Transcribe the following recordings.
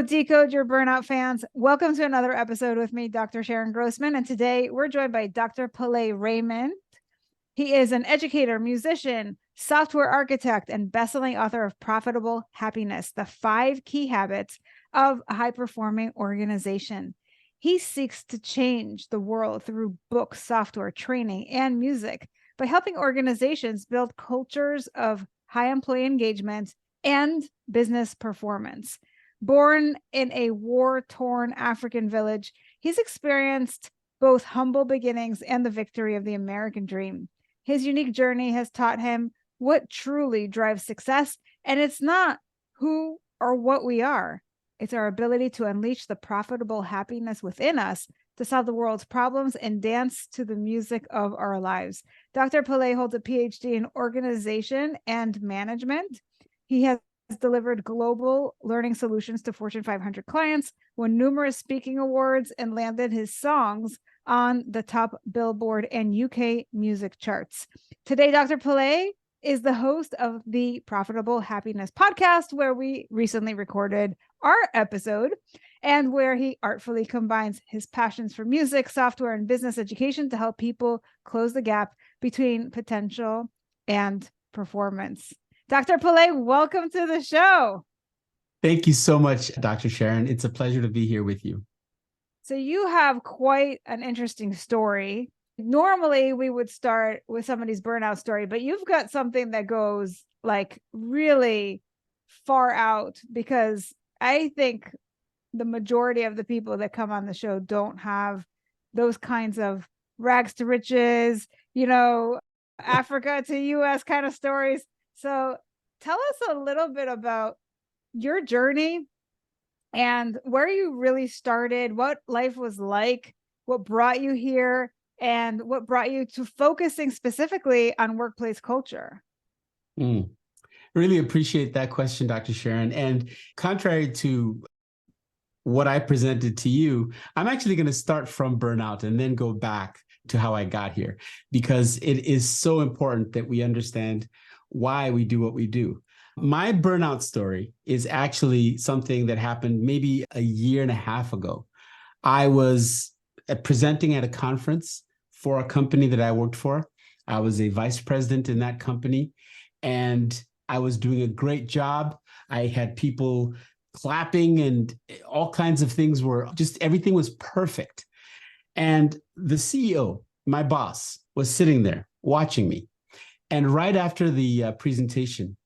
Hello, Decode Your Burnout fans. Welcome to another episode with me, Dr. Sharon Grossman. And today we're joined by Dr. Pelè Raymond. He is an educator, musician, software architect, and best-selling author of Profitable Happiness, the 5 Key Habits of a High-Performing Organization. He seeks to change the world through books, software, training, and music by helping organizations build cultures of high employee engagement and business performance. Born in a war-torn African village, he's experienced both humble beginnings and the victory of the American dream. His unique journey has taught him what truly drives success, and it's not who or what we are. It's our ability to unleash the profitable happiness within us to solve the world's problems and dance to the music of our lives. Dr. Pelè holds a PhD in organization and management. He has delivered global learning solutions to Fortune 500 clients, won numerous speaking awards, and landed his songs on the top Billboard and UK music charts. Today, Dr. Pelè is the host of the Profitable Happiness podcast, where we recently recorded our episode and where he artfully combines his passions for music, software, and business education to help people close the gap between potential and performance. Dr. Pelè, welcome to the show. Thank you so much, Dr. Sharon. It's a pleasure to be here with you. So you have quite an interesting story. Normally, we would start with somebody's burnout story, but you've got something that goes like really far out, because I think the majority of the people that come on the show don't have those kinds of rags to riches, Africa to US kind of stories. So tell us a little bit about your journey and where you really started, what life was like, what brought you here, and what brought you to focusing specifically on workplace culture. Really appreciate that question, Dr. Sharon. And contrary to what I presented to you, I'm actually going to start from burnout and then go back to how I got here, because it is so important that we understand why we do what we do. My burnout story is actually something that happened maybe a year and a half ago. I was presenting at a conference for a company that I worked for. I was a vice president in that company, and I was doing a great job. I had people clapping and all kinds of things everything was perfect. And the CEO, my boss, was sitting there watching me. And right after the presentation,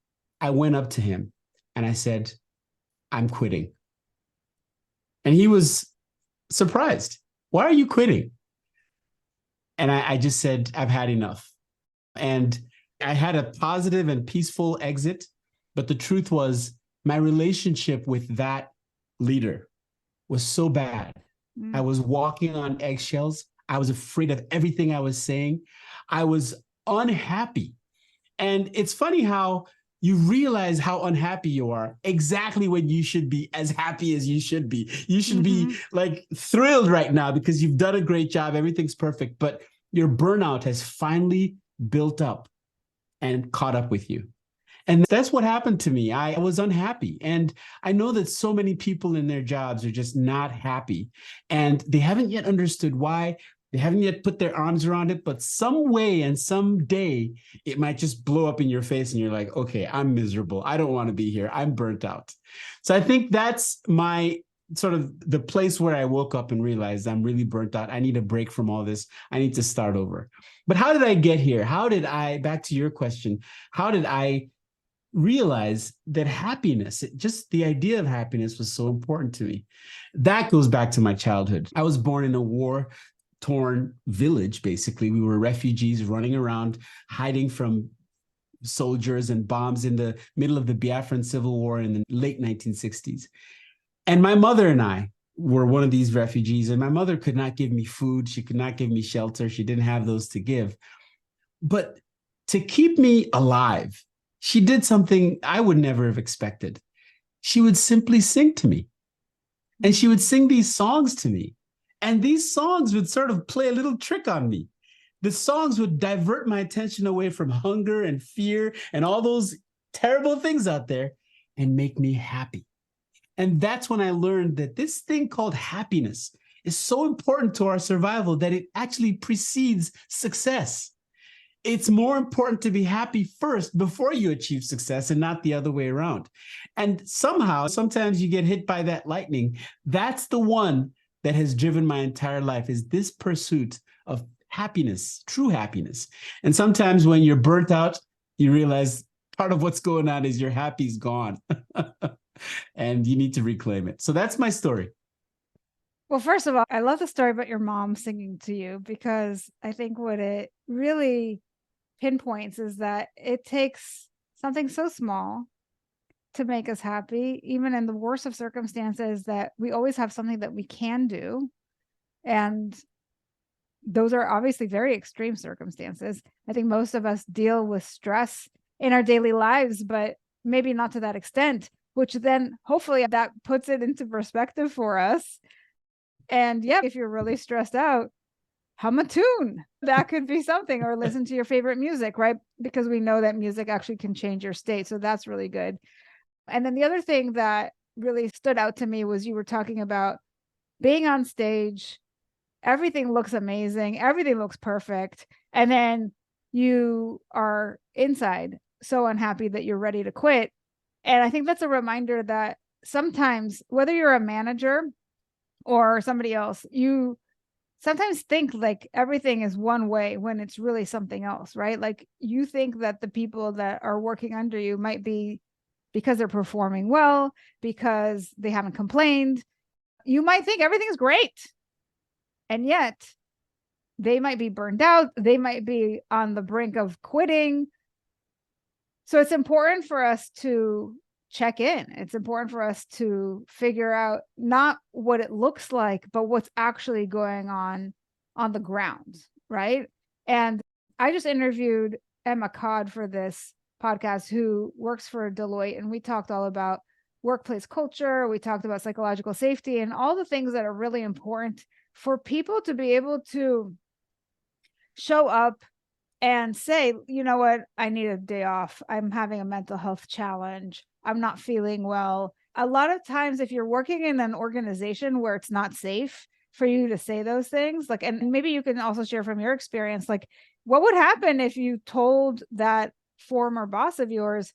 I went up to him and I said, "I'm quitting." And he was surprised. "Why are you quitting?" And I just said, "I've had enough." And I had a positive and peaceful exit. But the truth was, my relationship with that leader was so bad. I was walking on eggshells. I was afraid of everything I was saying. I was unhappy. And it's funny how you realize how unhappy you are exactly when you should be as happy as you should be. You should be like thrilled right now because you've done a great job. Everything's perfect, but your burnout has finally built up and caught up with you. And that's what happened to me. I was unhappy. And I know that so many people in their jobs are just not happy, and they haven't yet understood why. They haven't yet put their arms around it, but some way and someday it might just blow up in your face and you're like, okay, I'm miserable. I don't want to be here. I'm burnt out. So I think that's my sort of the place where I woke up and realized I'm really burnt out. I need a break from all this. I need to start over. But how did I get here? Back to your question, how did I realize that happiness, just the idea of happiness, was so important to me? That goes back to my childhood. I was born in a war-torn village, basically. We were refugees running around, hiding from soldiers and bombs in the middle of the Biafran Civil War in the late 1960s. And my mother and I were one of these refugees, and my mother could not give me food. She could not give me shelter. She didn't have those to give. But to keep me alive, she did something I would never have expected. She would simply sing to me. And she would sing these songs to me. And these songs would sort of play a little trick on me. The songs would divert my attention away from hunger and fear and all those terrible things out there and make me happy. And that's when I learned that this thing called happiness is so important to our survival that it actually precedes success. It's more important to be happy first before you achieve success and not the other way around. And somehow, sometimes you get hit by that lightning. That's the one that has driven my entire life, is this pursuit of happiness, true happiness. And sometimes when you're burnt out, you realize part of what's going on is your happy's gone and you need to reclaim it. So that's my story. Well, first of all, I love the story about your mom singing to you, because I think what it really pinpoints is that it takes something so small to make us happy, even in the worst of circumstances, that we always have something that we can do. And those are obviously very extreme circumstances. I think most of us deal with stress in our daily lives, but maybe not to that extent, which then hopefully that puts it into perspective for us. And yeah, if you're really stressed out, hum a tune. That could be something, or listen to your favorite music, right? Because we know that music actually can change your state. So that's really good. And then the other thing that really stood out to me was you were talking about being on stage. Everything looks amazing. Everything looks perfect. And then you are inside so unhappy that you're ready to quit. And I think that's a reminder that sometimes, whether you're a manager or somebody else, you sometimes think like everything is one way when it's really something else, right? Like you think that the people that are working under you might be because they're performing well, because they haven't complained. You might think everything's great. And yet they might be burned out. They might be on the brink of quitting. So it's important for us to check in. It's important for us to figure out not what it looks like, but what's actually going on the ground, right? And I just interviewed Emma Codd for this podcast, who works for Deloitte, and we talked all about workplace culture. We talked about psychological safety and all the things that are really important for people to be able to show up and say, you know what, I need a day off. I'm having a mental health challenge. I'm not feeling well. A lot of times, if you're working in an organization where it's not safe for you to say those things, like, and maybe you can also share from your experience, like, what would happen if you told that former boss of yours,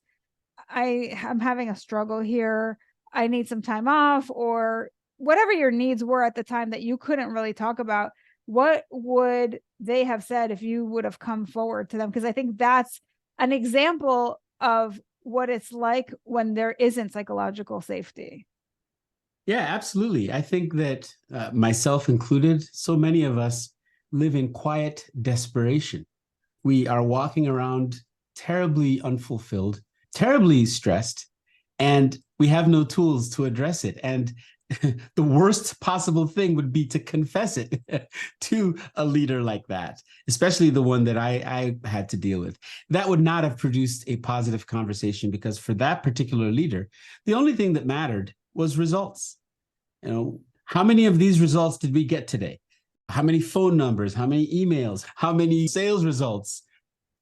I'm having a struggle here. I need some time off, or whatever your needs were at the time that you couldn't really talk about. What would they have said if you would have come forward to them? Because I think that's an example of what it's like when there isn't psychological safety. Yeah, absolutely. I think that myself included, so many of us live in quiet desperation. We are walking around terribly unfulfilled, terribly stressed, and we have no tools to address it. And the worst possible thing would be to confess it to a leader like that, especially the one that I had to deal with. That would not have produced a positive conversation, because for that particular leader, the only thing that mattered was results. You know, how many of these results did we get today? How many phone numbers? How many emails? How many sales results?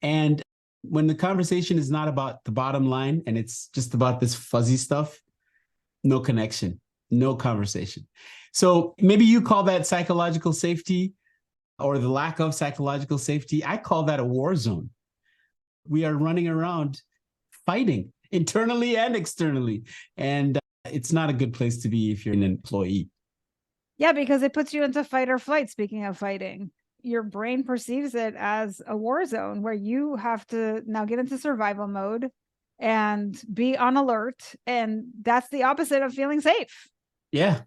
And when the conversation is not about the bottom line and it's just about this fuzzy stuff, no connection, no conversation. So maybe you call that psychological safety, or the lack of psychological safety. I call that a war zone. We are running around fighting internally and externally. And it's not a good place to be if you're an employee. Yeah, because it puts you into fight or flight. Speaking of fighting, your brain perceives it as a war zone where you have to now get into survival mode and be on alert. And that's the opposite of feeling safe. Yeah,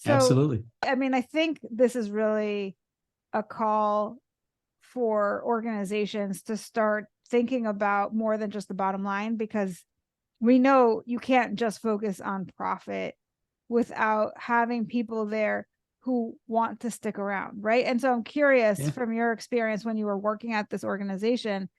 So, absolutely. I mean, I think this is really a call for organizations to start thinking about more than just the bottom line, because we know you can't just focus on profit without having people there who want to stick around, right? And so I'm curious, from your experience when you were working at this organization,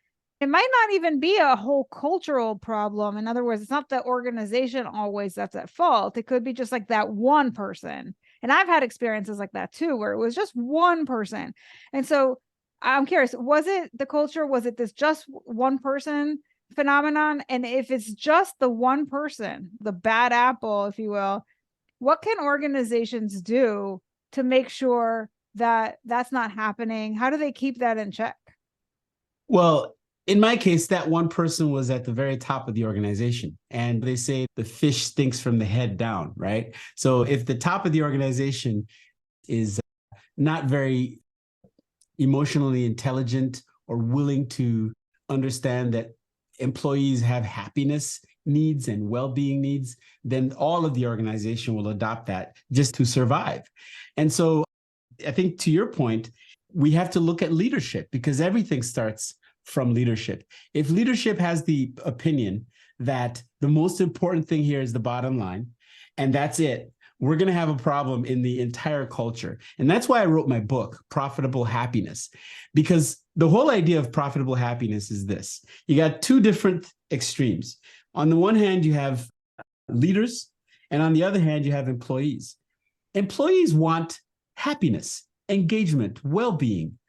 it might not even be a whole cultural problem. In other words, it's not the organization always that's at fault. It could be just like that one person. And I've had experiences like that too, where it was just one person. And so I'm curious, was it the culture? Was it this just one person phenomenon? And if it's just the one person, the bad apple, if you will, what can organizations do to make sure that that's not happening? How do they keep that in check? Well, in my case, that one person was at the very top of the organization. And they say the fish stinks from the head down, right? So if the top of the organization is not very emotionally intelligent or willing to understand that employees have happiness needs and well-being needs, then all of the organization will adopt that just to survive. And so I think to your point, we have to look at leadership because everything starts from leadership. If leadership has the opinion that the most important thing here is the bottom line, and that's it, we're going to have a problem in the entire culture. And that's why I wrote my book, Profitable Happiness, because the whole idea of profitable happiness is this. You got two different extremes. On the one hand, you have leaders, and on the other hand, you have employees. Employees want happiness, engagement, well-being,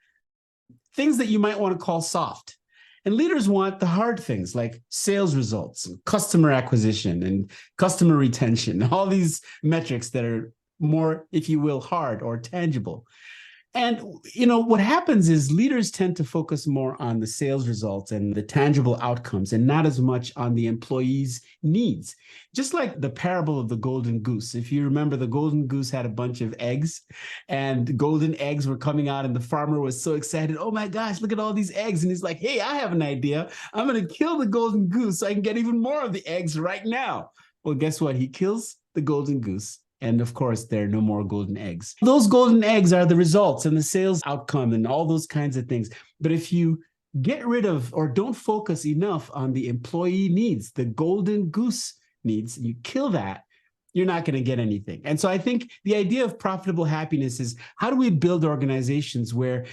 things that you might want to call soft. And leaders want the hard things like sales results and customer acquisition and customer retention, all these metrics that are more, if you will, hard or tangible. And, what happens is leaders tend to focus more on the sales results and the tangible outcomes and not as much on the employees' needs. Just like the parable of the golden goose. If you remember, the golden goose had a bunch of eggs and golden eggs were coming out and the farmer was so excited. Oh my gosh, look at all these eggs. And he's like, hey, I have an idea. I'm going to kill the golden goose so I can get even more of the eggs right now. Well, guess what? He kills the golden goose. And of course, there are no more golden eggs. Those golden eggs are the results and the sales outcome and all those kinds of things. But if you get rid of or don't focus enough on the employee needs, the golden goose needs, you kill that, you're not going to get anything. And so I think the idea of profitable happiness is how do we build organizations where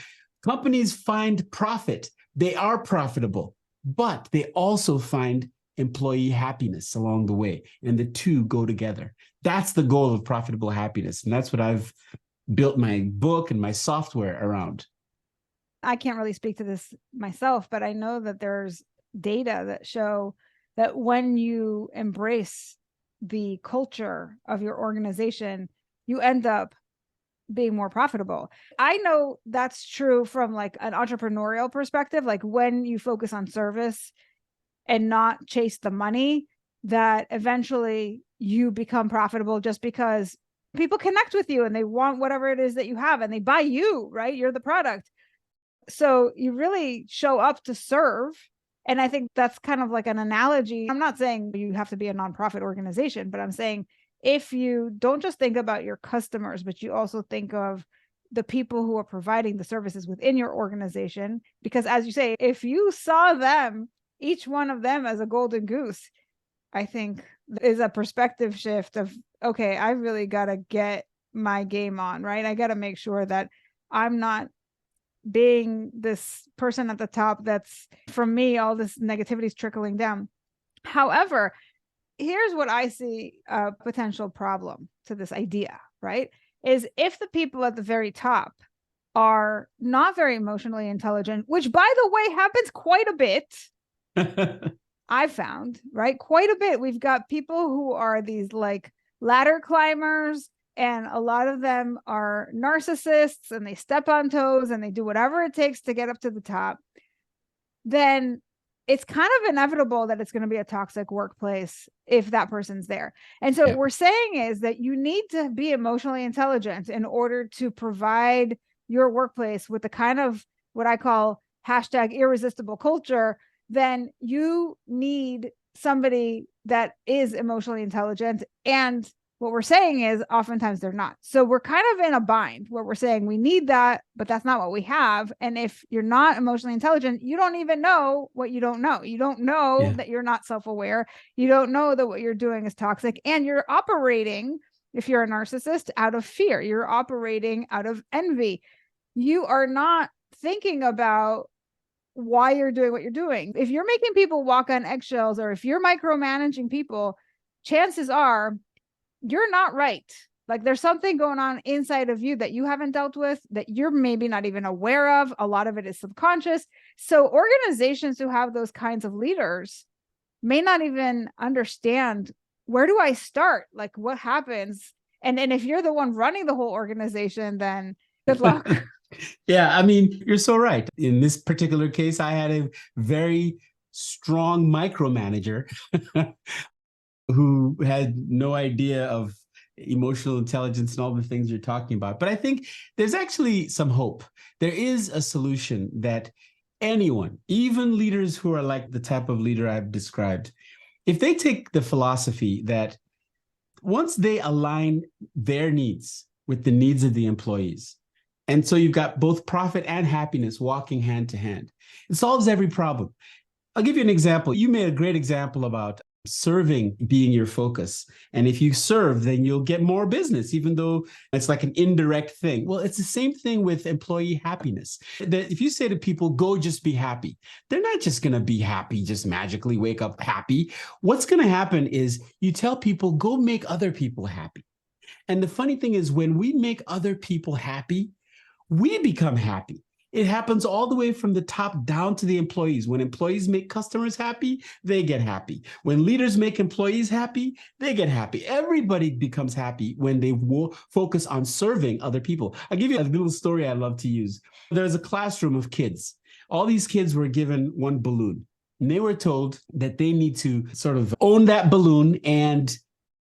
companies find profit? They are profitable, but they also find employee happiness along the way, and the two go together. That's the goal of profitable happiness, and that's what I've built my book and my software around. I can't really speak to this myself, but I know that there's data that show that when you embrace the culture of your organization, you end up being more profitable. I know that's true from like an entrepreneurial perspective, like when you focus on service and not chase the money, that eventually you become profitable just because people connect with you and they want whatever it is that you have and they buy you, right? You're the product. So you really show up to serve. And I think that's kind of like an analogy. I'm not saying you have to be a nonprofit organization, but I'm saying if you don't just think about your customers, but you also think of the people who are providing the services within your organization, because as you say, if you saw them, each one of them as a golden goose, I think is a perspective shift of, okay, I really got to get my game on, right? I got to make sure that I'm not being this person at the top that's, from me, all this negativity is trickling down. However, here's what I see a potential problem to this idea, right? Is if the people at the very top are not very emotionally intelligent, which by the way happens quite a bit, I've found, right? Quite a bit. We've got people who are these like ladder climbers, and a lot of them are narcissists and they step on toes and they do whatever it takes to get up to the top. Then it's kind of inevitable that it's going to be a toxic workplace if that person's there. And so what we're saying is that you need to be emotionally intelligent in order to provide your workplace with the kind of what I call hashtag irresistible culture. Then you need somebody that is emotionally intelligent. And what we're saying is oftentimes they're not. So we're kind of in a bind where we're saying we need that, but that's not what we have. And if you're not emotionally intelligent, you don't even know what you don't know. You don't know that you're not self-aware. You don't know that what you're doing is toxic. And you're operating, if you're a narcissist, out of fear. You're operating out of envy. You are not thinking about why you're doing what you're doing. If you're making people walk on eggshells, or if you're micromanaging people, chances are you're not right. Like there's something going on inside of you that you haven't dealt with, that you're maybe not even aware of. A lot of it is subconscious. So organizations who have those kinds of leaders may not even understand, where do I start? Like what happens? And if you're the one running the whole organization, then good luck. Yeah, I mean, you're so right. In this particular case, I had a very strong micromanager who had no idea of emotional intelligence and all the things you're talking about. But I think there's actually some hope. There is a solution that anyone, even leaders who are like the type of leader I've described, if they take the philosophy that once they align their needs with the needs of the employees, and so you've got both profit and happiness walking hand to hand, it solves every problem. I'll give you an example. You made a great example about serving being your focus. And if you serve, then you'll get more business, even though it's like an indirect thing. Well, it's the same thing with employee happiness. That if you say to people, go just be happy, they're not just going to be happy, just magically wake up happy. What's going to happen is you tell people, go make other people happy. And the funny thing is, when we make other people happy, we become happy. It happens all the way from the top down to the employees. When employees make customers happy, they get happy. When leaders make employees happy, they get happy. Everybody becomes happy when they focus on serving other people. I'll give you a little story I love to use. There's a classroom of kids. All these kids were given one balloon, and they were told that they need to sort of own that balloon and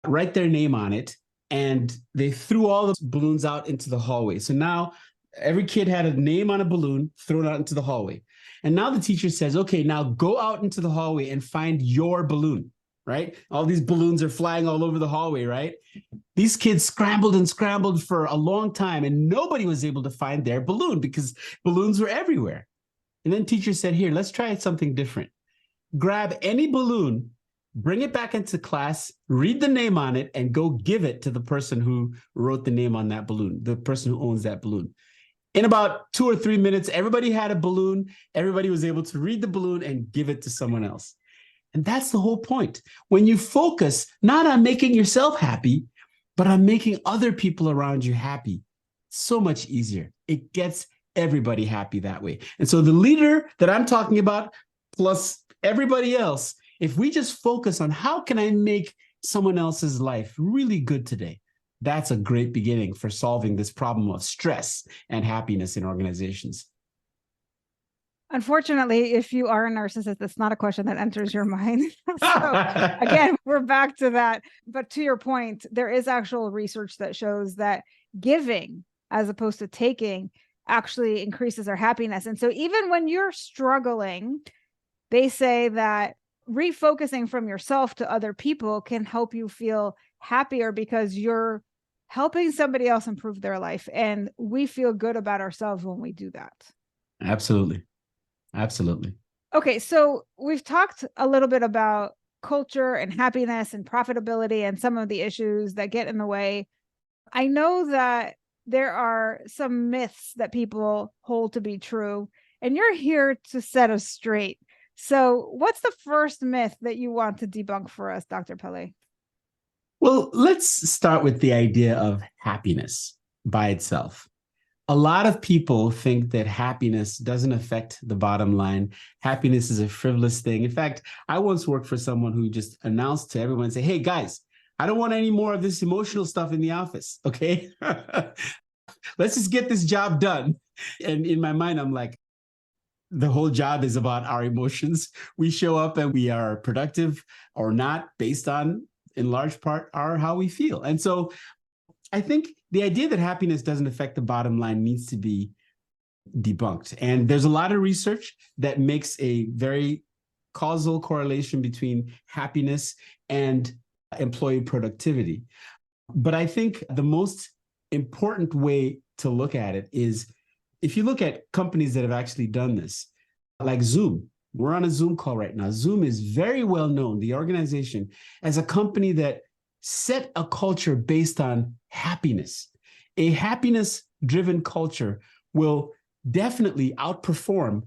write their name on it. And they threw all the balloons out into the hallway. So now every kid had a name on a balloon thrown out into the hallway. And now the teacher says, okay, now go out into the hallway and find your balloon, right? All these balloons are flying all over the hallway, right? These kids scrambled and scrambled for a long time, and nobody was able to find their balloon because balloons were everywhere. And then teacher said, here, let's try something different. Grab any balloon, bring it back into class, read the name on it, and go give it to the person who wrote the name on that balloon, the person who owns that balloon. In about 2 or 3 minutes, everybody had a balloon. Everybody was able to read the balloon and give it to someone else. And that's the whole point. When you focus not on making yourself happy, but on making other people around you happy, so much easier. It gets everybody happy that way. And so the leader that I'm talking about, plus everybody else, if we just focus on how can I make someone else's life really good today, that's a great beginning for solving this problem of stress and happiness in organizations. Unfortunately, if you are a narcissist, that's not a question that enters your mind. So again, we're back to that. But to your point, there is actual research that shows that giving as opposed to taking actually increases our happiness. And so even when you're struggling, they say that refocusing from yourself to other people can help you feel happier because you're helping somebody else improve their life. And we feel good about ourselves when we do that. Absolutely. Absolutely. Okay, so we've talked a little bit about culture and happiness and profitability and some of the issues that get in the way. I know that there are some myths that people hold to be true, and you're here to set us straight. So what's the first myth that you want to debunk for us, Dr. Pelè? Well, let's start with the idea of happiness by itself. A lot of people think that happiness doesn't affect the bottom line. Happiness is a frivolous thing. In fact, I once worked for someone who just announced to everyone, say, hey, guys, I don't want any more of this emotional stuff in the office, okay? Let's just get this job done. And in my mind, I'm like, the whole job is about our emotions. We show up and we are productive or not based on, in large part, how we feel. And so I think the idea that happiness doesn't affect the bottom line needs to be debunked. And there's a lot of research that makes a very causal correlation between happiness and employee productivity. But I think the most important way to look at it is if you look at companies that have actually done this, like Zoom. We're on a Zoom call right now. Zoom is very well known, the organization, as a company that set a culture based on happiness. A happiness-driven culture will definitely outperform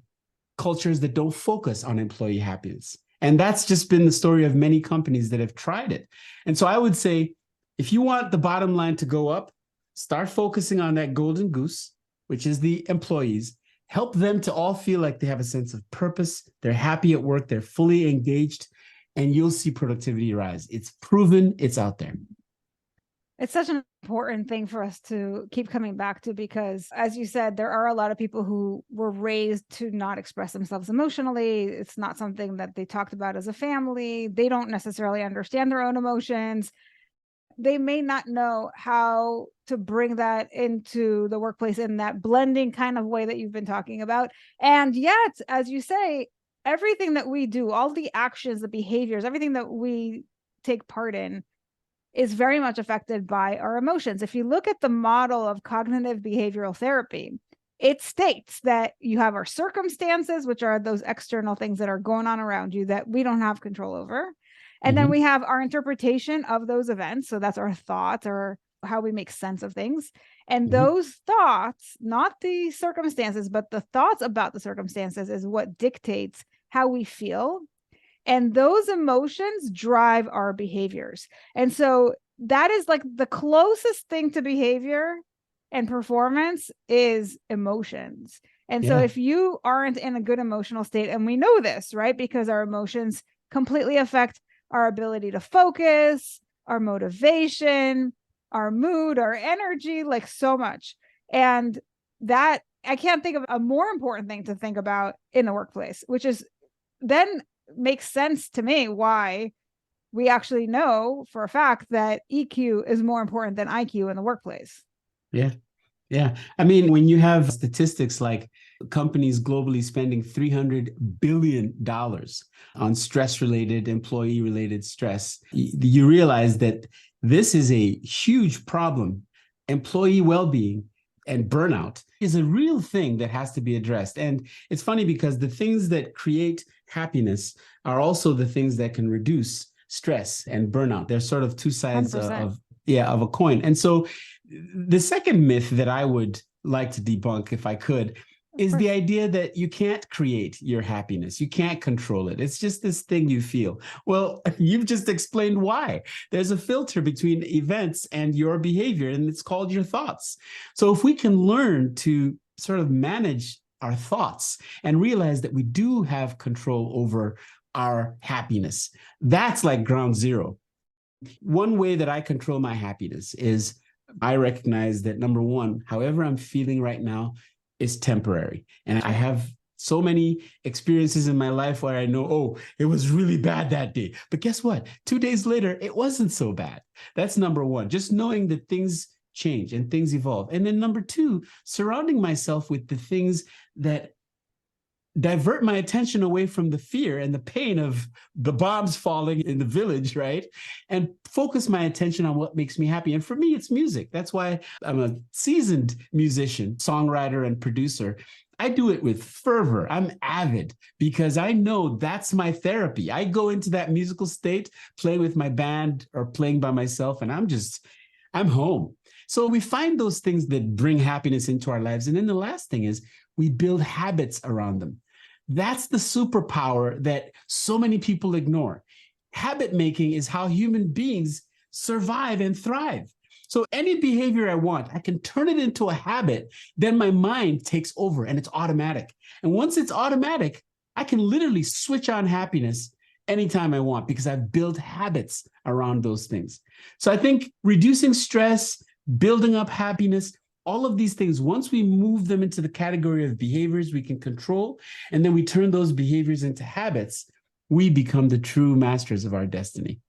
cultures that don't focus on employee happiness. And that's just been the story of many companies that have tried it. And so I would say If you want the bottom line to go up, start focusing on that golden goose, which is the employees. Help them to all feel like they have a sense of purpose. They're happy at work. They're fully engaged, and you'll see productivity rise. It's proven. It's out there. It's such an important thing for us to keep coming back to, because as you said, there are a lot of people who were raised to not express themselves emotionally. It's not something that they talked about as a family. They don't necessarily understand their own emotions. They may not know how to bring that into the workplace in that blending kind of way that you've been talking about. And yet, as you say, everything that we do, all the actions, the behaviors, everything that we take part in is very much affected by our emotions. If you look at the model of cognitive behavioral therapy, it states that you have our circumstances, which are those external things that are going on around you that we don't have control over. And then we have our interpretation of those events. So that's our thoughts or how we make sense of things. And those thoughts, not the circumstances, but the thoughts about the circumstances is what dictates how we feel. And those emotions drive our behaviors. And so that is like the closest thing to behavior and performance is emotions. And so if you aren't in a good emotional state, and we know this, right? Because our emotions completely affect our ability to focus, our motivation, our mood, our energy, like so much. And that, I can't think of a more important thing to think about in the workplace, which is then makes sense to me why we actually know for a fact that EQ is more important than IQ in the workplace. Yeah. Yeah. I mean, when you have statistics like companies globally spending $300 billion on stress-related, employee-related stress, you realize that this is a huge problem. Employee well-being and burnout is a real thing that has to be addressed. And it's funny because the things that create happiness are also the things that can reduce stress and burnout. They're sort of two sides of a coin. And so the second myth that I would like to debunk, if I could, is the idea that you can't create your happiness. You can't control it. It's just this thing you feel. Well, you've just explained why. There's a filter between events and your behavior, and it's called your thoughts. So if we can learn to sort of manage our thoughts and realize that we do have control over our happiness, that's like ground zero. One way that I control my happiness is I recognize that, number one, however I'm feeling right now is temporary. And I have so many experiences in my life where I know, oh, it was really bad that day. But guess what? 2 days later, it wasn't so bad. That's number one, just knowing that things change and things evolve. And then number two, surrounding myself with the things that divert my attention away from the fear and the pain of the bombs falling in the village, right? And focus my attention on what makes me happy. And for me, it's music. That's why I'm a seasoned musician, songwriter, and producer. I do it with fervor. I'm avid because I know that's my therapy. I go into that musical state, playing with my band or playing by myself, and I'm home. So we find those things that bring happiness into our lives. And then the last thing is we build habits around them. That's the superpower that so many people ignore. Habit making is how human beings survive and thrive. So any behavior I want, I can turn it into a habit. Then my mind takes over and it's automatic. And once it's automatic, I can literally switch on happiness anytime I want because I've built habits around those things. So I think reducing stress, building up happiness, all of these things, once we move them into the category of behaviors we can control, and then we turn those behaviors into habits, we become the true masters of our destiny.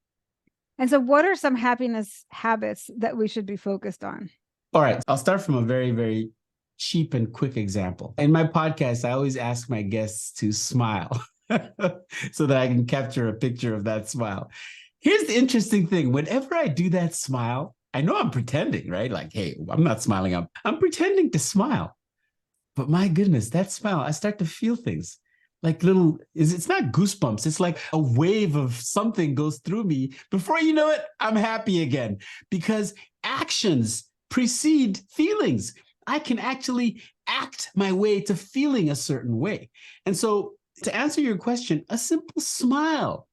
And so what are some happiness habits that we should be focused on? All right, I'll start from a very, very cheap and quick example. In my podcast, I always ask my guests to smile so that I can capture a picture of that smile. Here's the interesting thing. Whenever I do that smile, I know I'm pretending, right? Like, hey, I'm not smiling. I'm pretending to smile. But my goodness, that smile, I start to feel things like it's not goosebumps. It's like a wave of something goes through me. Before you know it, I'm happy again because actions precede feelings. I can actually act my way to feeling a certain way. And so to answer your question, a simple smile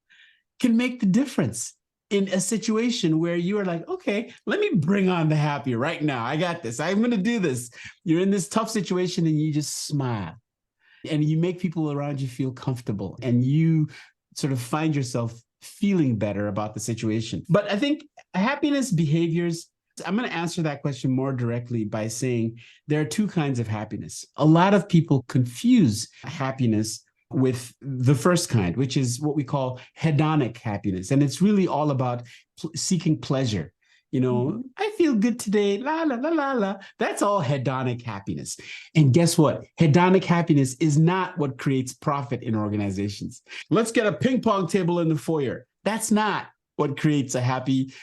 can make the difference. in a situation where you are like, okay, let me bring on the happy right now. I got this. I'm going to do this. You're in this tough situation and you just smile and you make people around you feel comfortable and you sort of find yourself feeling better about the situation. But I think happiness behaviors, I'm going to answer that question more directly by saying there are two kinds of happiness. A lot of people confuse happiness with the first kind, which is what we call hedonic happiness. And it's really all about seeking pleasure. I feel good today, la, la, la, la, la. That's all hedonic happiness. And guess what? Hedonic happiness is not what creates profit in organizations. Let's get a ping pong table in the foyer. That's not what creates a happy,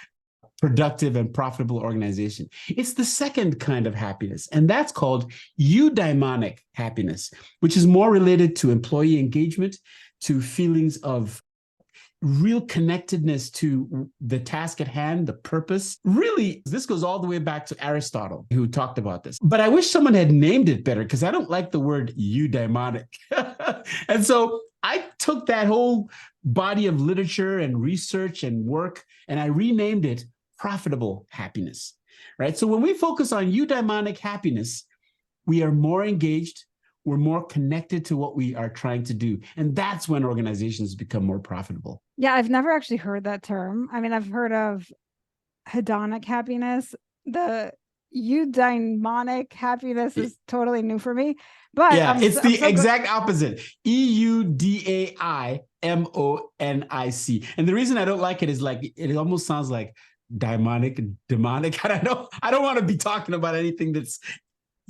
productive, and profitable organization. It's the second kind of happiness, and that's called eudaimonic happiness, which is more related to employee engagement, to feelings of real connectedness to the task at hand, the purpose. Really, this goes all the way back to Aristotle, who talked about this. But I wish someone had named it better because I don't like the word eudaimonic. And so I took that whole body of literature and research and work, and I renamed it profitable happiness, right? So when we focus on eudaimonic happiness, we are more engaged, we're more connected to what we are trying to do. And that's when organizations become more profitable. Yeah, I've never actually heard that term. I mean, I've heard of hedonic happiness. The eudaimonic happiness is totally new for me. But yeah, it's the exact opposite. EUDAIMONIC. And the reason I don't like it is like it almost sounds like demonic. I don't want to be talking about anything that's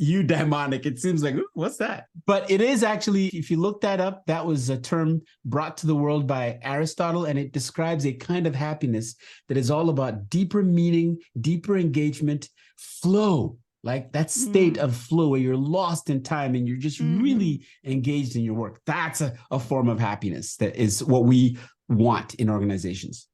eudaimonic. It seems like, what's that? But it is actually, if you look that up, that was a term brought to the world by Aristotle, and it describes a kind of happiness that is all about deeper meaning, deeper engagement, flow, like that state of flow where you're lost in time and you're just really engaged in your work. That's a form of happiness that is what we want in organizations.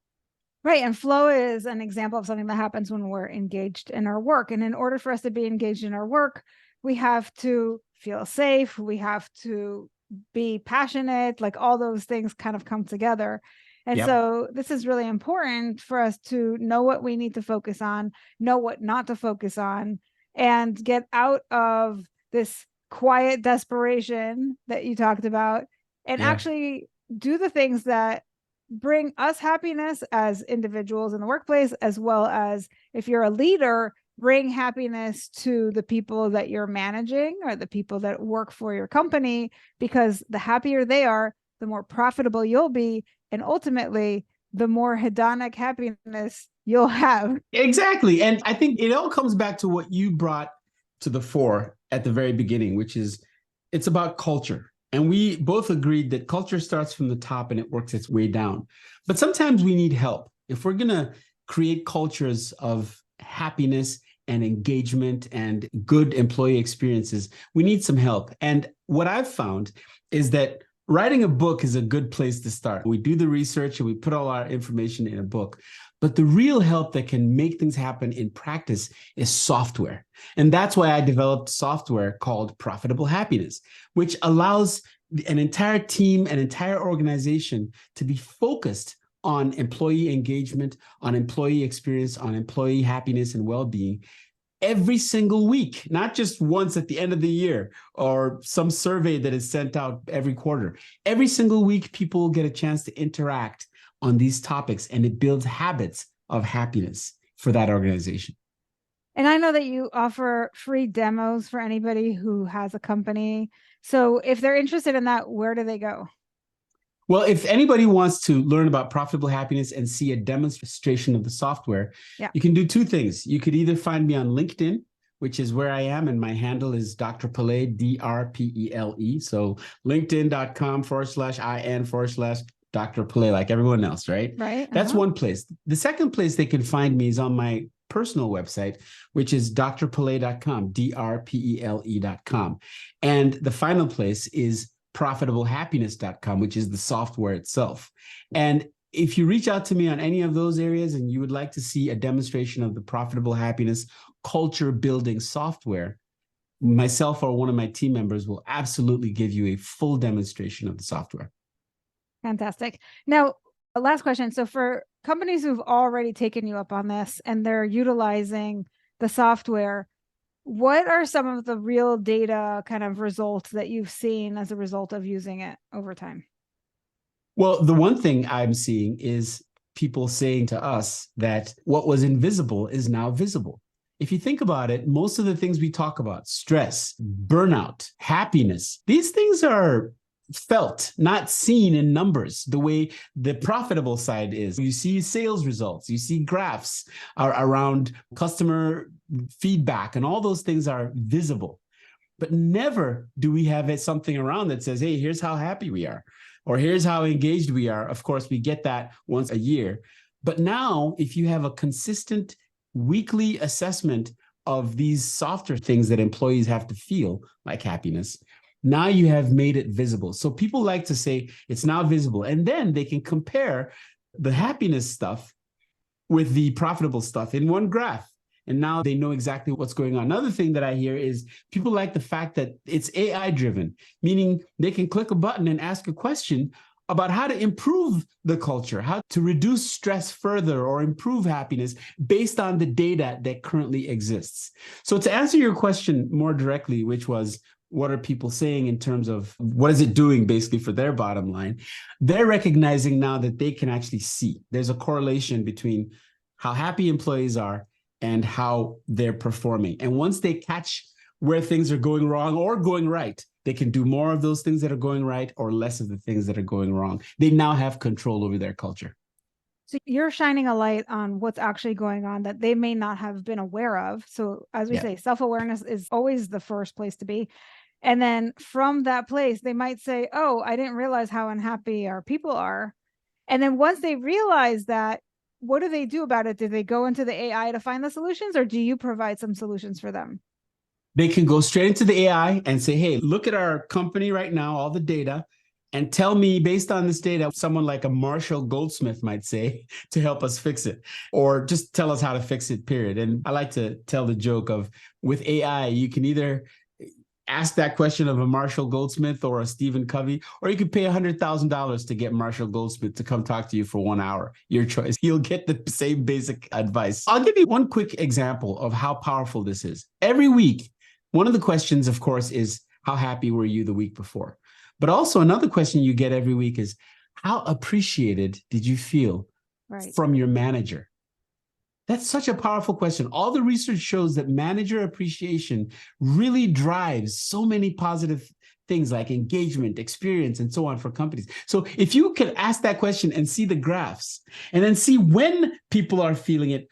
Right. And flow is an example of something that happens when we're engaged in our work. And in order for us to be engaged in our work, we have to feel safe. We have to be passionate, like all those things kind of come together. And so this is really important for us to know what we need to focus on, know what not to focus on, and get out of this quiet desperation that you talked about and actually do the things that bring us happiness as individuals in the workplace, as well as if you're a leader, bring happiness to the people that you're managing or the people that work for your company, because the happier they are, the more profitable you'll be. And ultimately, the more hedonic happiness you'll have. Exactly. And I think it all comes back to what you brought to the fore at the very beginning, which is it's about culture. And we both agreed that culture starts from the top and it works its way down. But sometimes we need help. If we're going to create cultures of happiness and engagement and good employee experiences, we need some help. And what I've found is that writing a book is a good place to start. We do the research and we put all our information in a book. But the real help that can make things happen in practice is software. And that's why I developed software called Profitable Happiness, which allows an entire team, an entire organization to be focused on employee engagement, on employee experience, on employee happiness and well-being every single week, not just once at the end of the year or some survey that is sent out every quarter. Every single week, people will get a chance to interact on these topics, and it builds habits of happiness for that organization. And I know that you offer free demos for anybody who has a company. So if they're interested in that, where do they go? Well, if anybody wants to learn about profitable happiness and see a demonstration of the software, you can do two things. You could either find me on LinkedIn, which is where I am, and my handle is Dr. Pelè, DRPELE. So linkedin.com/IN/ Dr. Pelè, like everyone else, right? Right. That's one place. The second place they can find me is on my personal website, which is drpelè.com, DRPELE.com. And the final place is profitablehappiness.com, which is the software itself. And if you reach out to me on any of those areas and you would like to see a demonstration of the profitable happiness culture building software, myself or one of my team members will absolutely give you a full demonstration of the software. Fantastic. Now, last question. So for companies who've already taken you up on this and they're utilizing the software, what are some of the real data kind of results that you've seen as a result of using it over time? Well, the one thing I'm seeing is people saying to us that what was invisible is now visible. If you think about it, most of the things we talk about, stress, burnout, happiness, these things are felt, not seen in numbers, the way the profitable side is. You see sales results, you see graphs around customer feedback, and all those things are visible. But never do we have something around that says, hey, here's how happy we are, or here's how engaged we are. Of course, we get that once a year. But now, if you have a consistent weekly assessment of these softer things that employees have to feel, like happiness, now you have made it visible. So people like to say it's now visible, and then they can compare the happiness stuff with the profitable stuff in one graph. And now they know exactly what's going on. Another thing that I hear is people like the fact that it's AI driven, meaning they can click a button and ask a question about how to improve the culture, how to reduce stress further or improve happiness based on the data that currently exists. So to answer your question more directly, which was, what are people saying in terms of what is it doing basically for their bottom line? They're recognizing now that they can actually see there's a correlation between how happy employees are and how they're performing. And once they catch where things are going wrong or going right, they can do more of those things that are going right or less of the things that are going wrong. They now have control over their culture. So you're shining a light on what's actually going on that they may not have been aware of. So as we say, self-awareness is always the first place to be. And then from that place, they might say, oh, I didn't realize how unhappy our people are. And then once they realize that, what do they do about it? Do they go into the AI to find the solutions, or do you provide some solutions for them? They can go straight into the AI and say, hey, look at our company right now, all the data, and tell me based on this data, someone like a Marshall Goldsmith might say to help us fix it, or just tell us how to fix it, period. And I like to tell the joke of with AI, you can either ask that question of a Marshall Goldsmith or a Stephen Covey, or you could pay $100,000 to get Marshall Goldsmith to come talk to you for 1 hour. Your choice. You'll get the same basic advice. I'll give you one quick example of how powerful this is. Every week, one of the questions, of course, is how happy were you the week before? But also another question you get every week is how appreciated did you feel from your manager? That's such a powerful question. All the research shows that manager appreciation really drives so many positive things like engagement, experience, and so on for companies. So if you can ask that question and see the graphs and then see when people are feeling it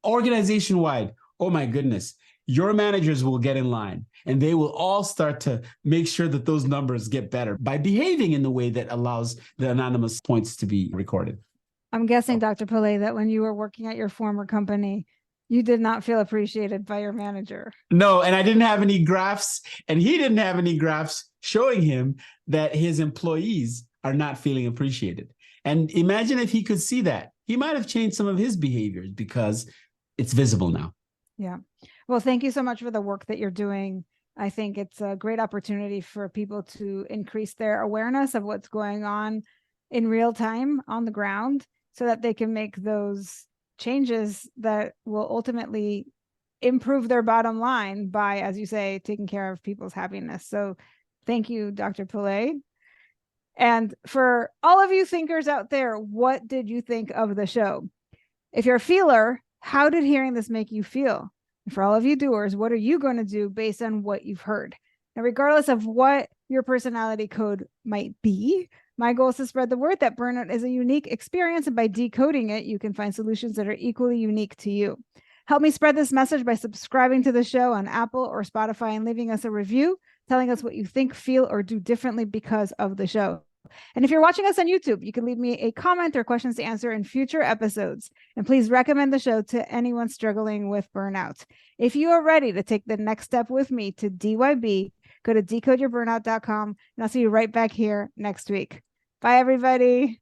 organization-wide, oh my goodness, your managers will get in line and they will all start to make sure that those numbers get better by behaving in the way that allows the anonymous points to be recorded. I'm guessing, Dr. Pelè, that when you were working at your former company, you did not feel appreciated by your manager. No, and I didn't have any graphs, and he didn't have any graphs showing him that his employees are not feeling appreciated. And imagine if he could see that. He might have changed some of his behaviors because it's visible now. Yeah. Well, thank you so much for the work that you're doing. I think it's a great opportunity for people to increase their awareness of what's going on in real time on the ground so that they can make those changes that will ultimately improve their bottom line by, as you say, taking care of people's happiness. So thank you, Dr. Pelè. And for all of you thinkers out there, what did you think of the show? If you're a feeler, how did hearing this make you feel? And for all of you doers, what are you going to do based on what you've heard? Now, regardless of what your personality code might be, my goal is to spread the word that burnout is a unique experience, and by decoding it, you can find solutions that are equally unique to you. Help me spread this message by subscribing to the show on Apple or Spotify and leaving us a review, telling us what you think, feel, or do differently because of the show. And if you're watching us on YouTube, you can leave me a comment or questions to answer in future episodes. And please recommend the show to anyone struggling with burnout. If you are ready to take the next step with me to DYB, go to decodeyourburnout.com, and I'll see you right back here next week. Bye, everybody.